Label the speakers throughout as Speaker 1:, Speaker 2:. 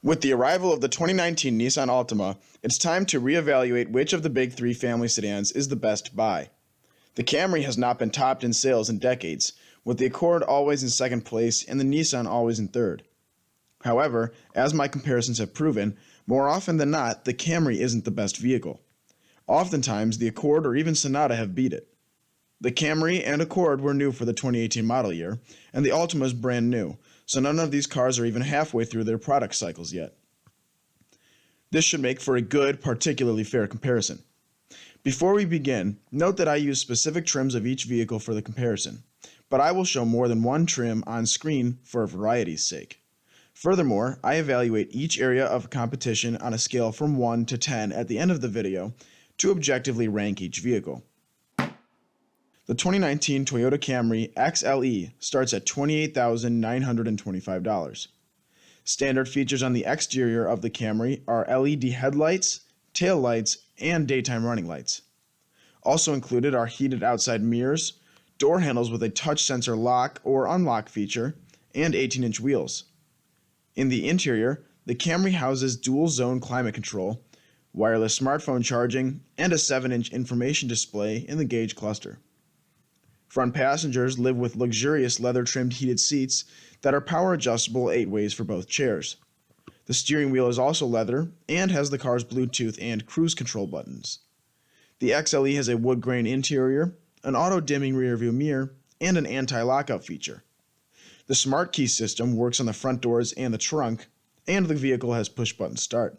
Speaker 1: With the arrival of the 2019 Nissan Altima, it's time to reevaluate which of the big three family sedans is the best buy. The Camry has not been topped in sales in decades, with the Accord always in second place and the Nissan always in third. However, as my comparisons have proven, more often than not, the Camry isn't the best vehicle. Oftentimes, the Accord or even Sonata have beat it. The Camry and Accord were new for the 2018 model year, and the Altima is brand new, so none of these cars are even halfway through their product cycles yet. This should make for a good, particularly fair comparison. Before we begin, note that I use specific trims of each vehicle for the comparison, but I will show more than one trim on screen for variety's sake. Furthermore, I evaluate each area of competition on a scale from 1 to 10 at the end of the video to objectively rank each vehicle. The 2019 Toyota Camry XLE starts at $28,925. Standard features on the exterior of the Camry are LED headlights, tail lights, and daytime running lights. Also included are heated outside mirrors, door handles with a touch sensor lock or unlock feature, and 18-inch wheels. In the interior, the Camry houses dual-zone climate control, wireless smartphone charging, and a 7-inch information display in the gauge cluster. Front passengers live with luxurious leather-trimmed heated seats that are power-adjustable 8 ways for both chairs. The steering wheel is also leather and has the car's Bluetooth and cruise control buttons. The XLE has a wood grain interior, an auto-dimming rearview mirror, and an anti-lockout feature. The smart key system works on the front doors and the trunk, and the vehicle has push-button start.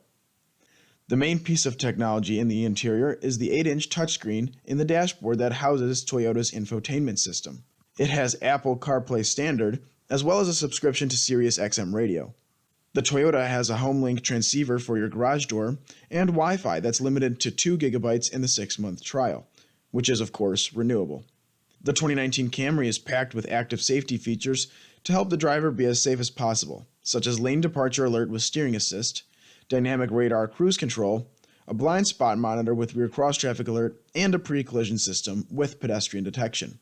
Speaker 1: The main piece of technology in the interior is the 8-inch touchscreen in the dashboard that houses Toyota's Infotainment System. It has Apple CarPlay Standard, as well as a subscription to Sirius XM radio. The Toyota has a HomeLink transceiver for your garage door and Wi-Fi that's limited to 2 GB in the 6-month trial, which is, of course, renewable. The 2019 Camry is packed with active safety features to help the driver be as safe as possible, such as lane departure alert with steering assist, dynamic radar cruise control, a blind spot monitor with rear cross-traffic alert, and a pre-collision system with pedestrian detection.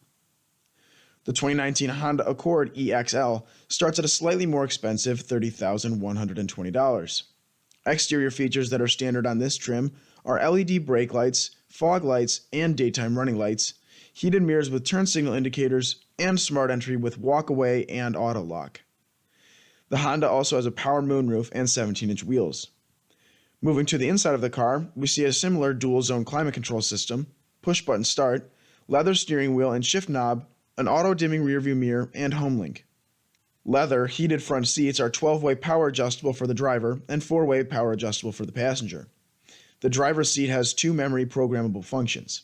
Speaker 1: The 2019 Honda Accord EXL starts at a slightly more expensive $30,120. Exterior features that are standard on this trim are LED brake lights, fog lights, and daytime running lights, heated mirrors with turn signal indicators, and smart entry with walk-away and auto lock. The Honda also has a power moonroof and 17-inch wheels. Moving to the inside of the car, we see a similar dual-zone climate control system, push-button start, leather steering wheel and shift knob, an auto-dimming rearview mirror, and HomeLink. Leather heated front seats are 12-way power adjustable for the driver and 4-way power adjustable for the passenger. The driver's seat has 2 memory programmable functions.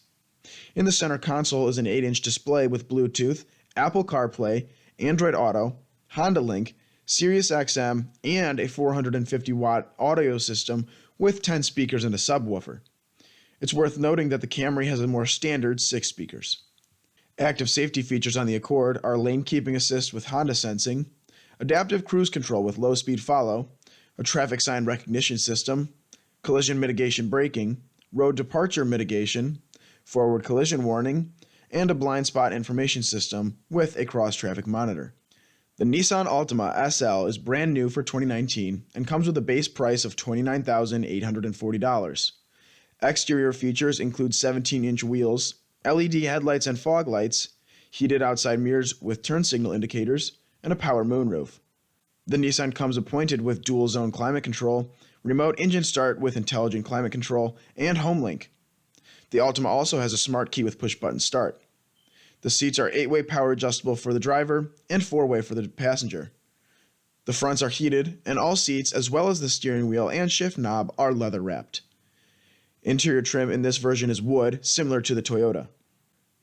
Speaker 1: In the center console is an 8-inch display with Bluetooth, Apple CarPlay, Android Auto, Honda Link, Sirius XM, and a 450-watt audio system with 10 speakers and a subwoofer. It's worth noting that the Camry has a more standard 6 speakers. Active safety features on the Accord are lane keeping assist with Honda sensing, adaptive cruise control with low-speed follow, a traffic sign recognition system, collision mitigation braking, road departure mitigation, forward collision warning, and a blind spot information system with a cross-traffic monitor. The Nissan Altima SL is brand new for 2019 and comes with a base price of $29,840. Exterior features include 17-inch wheels, LED headlights and fog lights, heated outside mirrors with turn signal indicators, and a power moonroof. The Nissan comes appointed with dual-zone climate control, remote engine start with intelligent climate control, and HomeLink. The Altima also has a smart key with push-button start. The seats are 8-way power adjustable for the driver and 4-way for the passenger. The fronts are heated, and all seats, as well as the steering wheel and shift knob, are leather-wrapped. Interior trim in this version is wood, similar to the Toyota.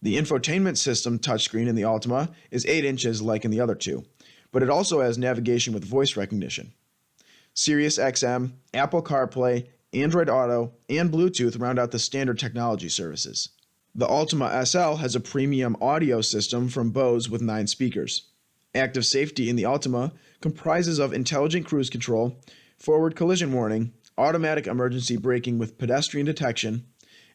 Speaker 1: The Infotainment System touchscreen in the Altima is 8 inches like in the other two, but it also has navigation with voice recognition. Sirius XM, Apple CarPlay, Android Auto, and Bluetooth round out the standard technology services. The Altima SL has a premium audio system from Bose with 9 speakers. Active safety in the Altima comprises of intelligent cruise control, forward collision warning, automatic emergency braking with pedestrian detection,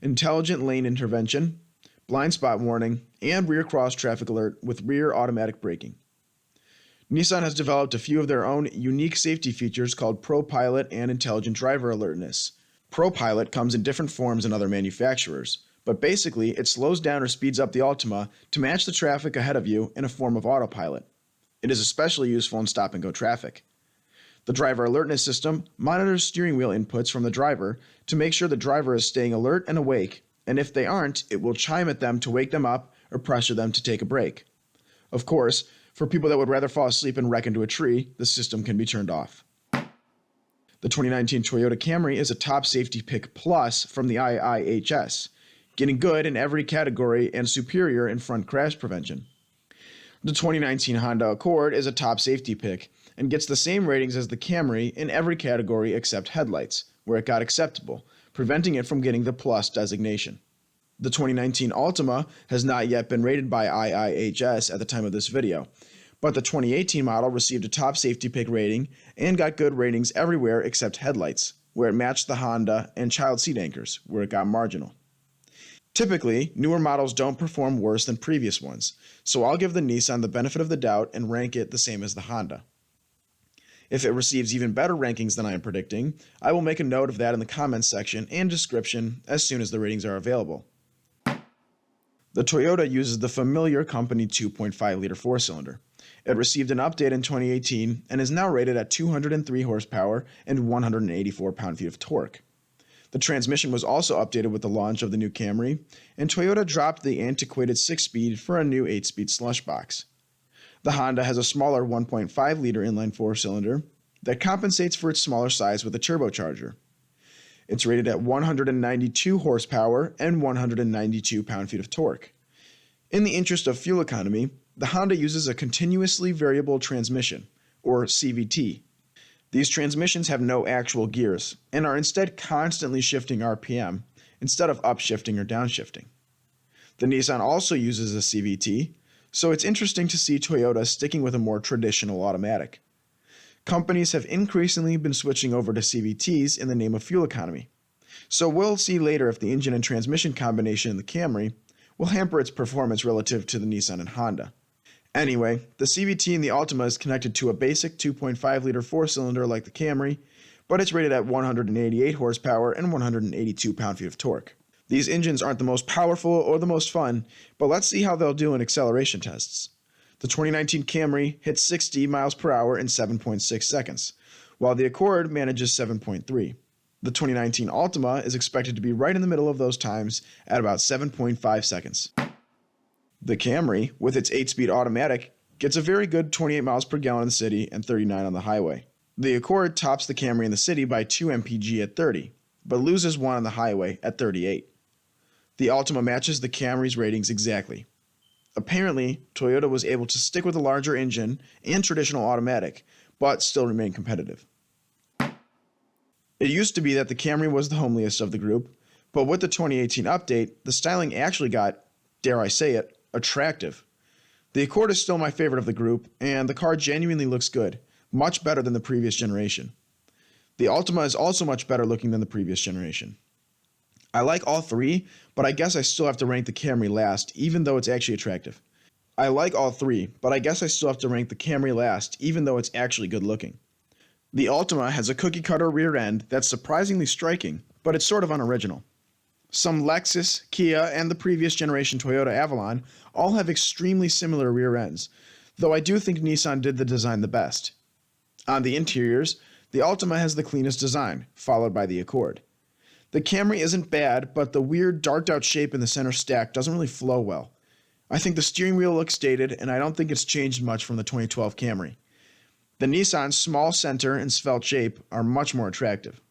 Speaker 1: intelligent lane intervention, blind spot warning, and rear cross traffic alert with rear automatic braking. Nissan has developed a few of their own unique safety features called ProPilot and Intelligent Driver Alertness. ProPilot comes in different forms in other manufacturers, but basically it slows down or speeds up the Altima to match the traffic ahead of you in a form of autopilot. It is especially useful in stop-and-go traffic. The driver alertness system monitors steering wheel inputs from the driver to make sure the driver is staying alert and awake, and if they aren't, it will chime at them to wake them up or pressure them to take a break. Of course, for people that would rather fall asleep and wreck into a tree, the system can be turned off. The 2019 Toyota Camry is a top safety pick plus from the IIHS, getting good in every category and superior in front crash prevention. The 2019 Honda Accord is a top safety pick and gets the same ratings as the Camry in every category except headlights, where it got acceptable, preventing it from getting the plus designation. The 2019 Altima has not yet been rated by IIHS at the time of this video, but the 2018 model received a top safety pick rating and got good ratings everywhere except headlights, where it matched the Honda, and child seat anchors, where it got marginal. Typically, newer models don't perform worse than previous ones, so I'll give the Nissan the benefit of the doubt and rank it the same as the Honda. If it receives even better rankings than I am predicting, I will make a note of that in the comments section and description as soon as the ratings are available. The Toyota uses the familiar company 2.5-liter four-cylinder. It received an update in 2018 and is now rated at 203 horsepower and 184 pound-feet of torque. The transmission was also updated with the launch of the new Camry, and Toyota dropped the antiquated 6-speed for a new 8-speed slush box. The Honda has a smaller 1.5-liter inline four-cylinder that compensates for its smaller size with a turbocharger. It's rated at 192 horsepower and 192 pound-feet of torque. In the interest of fuel economy, the Honda uses a continuously variable transmission, or CVT. These transmissions have no actual gears and are instead constantly shifting RPM instead of upshifting or downshifting. The Nissan also uses a CVT, so it's interesting to see Toyota sticking with a more traditional automatic. Companies have increasingly been switching over to CVTs in the name of fuel economy, so we'll see later if the engine and transmission combination in the Camry will hamper its performance relative to the Nissan and Honda. Anyway, the CVT in the Altima is connected to a basic 2.5-liter four-cylinder like the Camry, but it's rated at 188 horsepower and 182 pound-feet of torque. These engines aren't the most powerful or the most fun, but let's see how they'll do in acceleration tests. The 2019 Camry hits 60 miles per hour in 7.6 seconds, while the Accord manages 7.3. The 2019 Altima is expected to be right in the middle of those times at about 7.5 seconds. The Camry, with its 8-speed automatic, gets a very good 28 miles per gallon in the city and 39 on the highway. The Accord tops the Camry in the city by 2 mpg at 30, but loses 1 on the highway at 38. The Altima matches the Camry's ratings exactly. Apparently, Toyota was able to stick with a larger engine and traditional automatic, but still remain competitive. It used to be that the Camry was the homeliest of the group, but with the 2018 update, the styling actually got, dare I say it, attractive. The Accord is still my favorite of the group, and the car genuinely looks good, much better than the previous generation. The Altima is also much better looking than the previous generation. I like all three, but I guess I still have to rank the Camry last, even though it's actually attractive. I like all three, but I guess I still have to rank the Camry last, even though it's actually good looking. The Altima has a cookie-cutter rear end that's surprisingly striking, but it's sort of unoriginal. Some Lexus, Kia, and the previous generation Toyota Avalon all have extremely similar rear ends, though I do think Nissan did the design the best. On the interiors, the Altima has the cleanest design, followed by the Accord. The Camry isn't bad, but the weird darked-out shape in the center stack doesn't really flow well. I think the steering wheel looks dated, and I don't think it's changed much from the 2012 Camry. The Nissan's small center and svelte shape are much more attractive.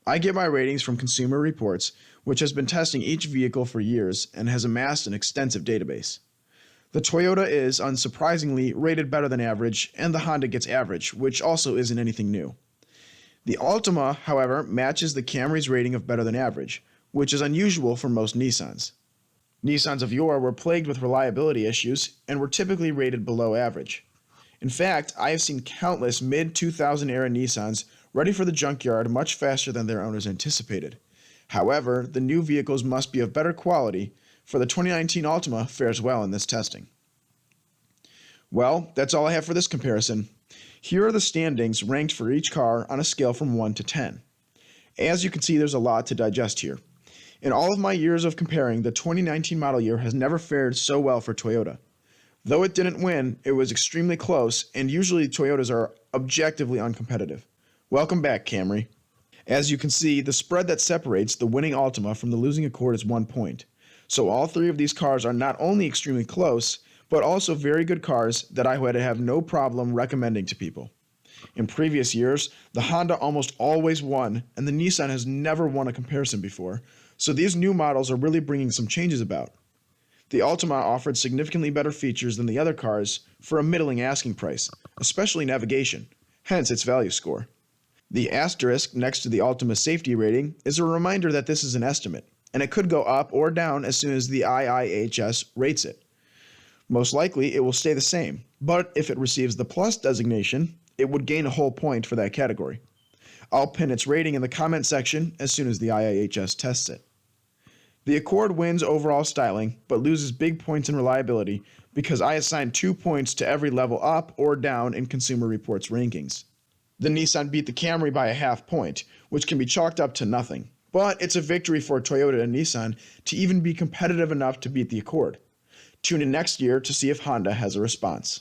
Speaker 1: I get my ratings from Consumer Reports, which has been testing each vehicle for years and has amassed an extensive database. The Toyota is, unsurprisingly, rated better than average, and the Honda gets average, which also isn't anything new. The Altima, however, matches the Camry's rating of better than average, which is unusual for most Nissans. Nissans of yore were plagued with reliability issues and were typically rated below average. In fact, I have seen countless mid-2000 era Nissans ready for the junkyard much faster than their owners anticipated. However, the new vehicles must be of better quality, for the 2019 Altima fares well in this testing. Well, that's all I have for this comparison. Here are the standings ranked for each car on a scale from 1 to 10. As you can see, there's a lot to digest here. In all of my years of comparing, the 2019 model year has never fared so well for Toyota. Though it didn't win, it was extremely close, and usually Toyotas are objectively uncompetitive. Welcome back, Camry. As you can see, the spread that separates the winning Altima from the losing Accord is 1 point. So all three of these cars are not only extremely close, but also very good cars that I would have no problem recommending to people. In previous years, the Honda almost always won, and the Nissan has never won a comparison before, so these new models are really bringing some changes about. The Altima offered significantly better features than the other cars for a middling asking price, especially navigation, hence its value score. The asterisk next to the Altima's safety rating is a reminder that this is an estimate, and it could go up or down as soon as the IIHS rates it. Most likely, it will stay the same, but if it receives the Plus designation, it would gain a whole point for that category. I'll pin its rating in the comment section as soon as the IIHS tests it. The Accord wins overall styling, but loses big points in reliability because I assigned 2 points to every level up or down in Consumer Reports rankings. The Nissan beat the Camry by a half point, which can be chalked up to nothing, but it's a victory for Toyota and Nissan to even be competitive enough to beat the Accord. Tune in next year to see if Honda has a response.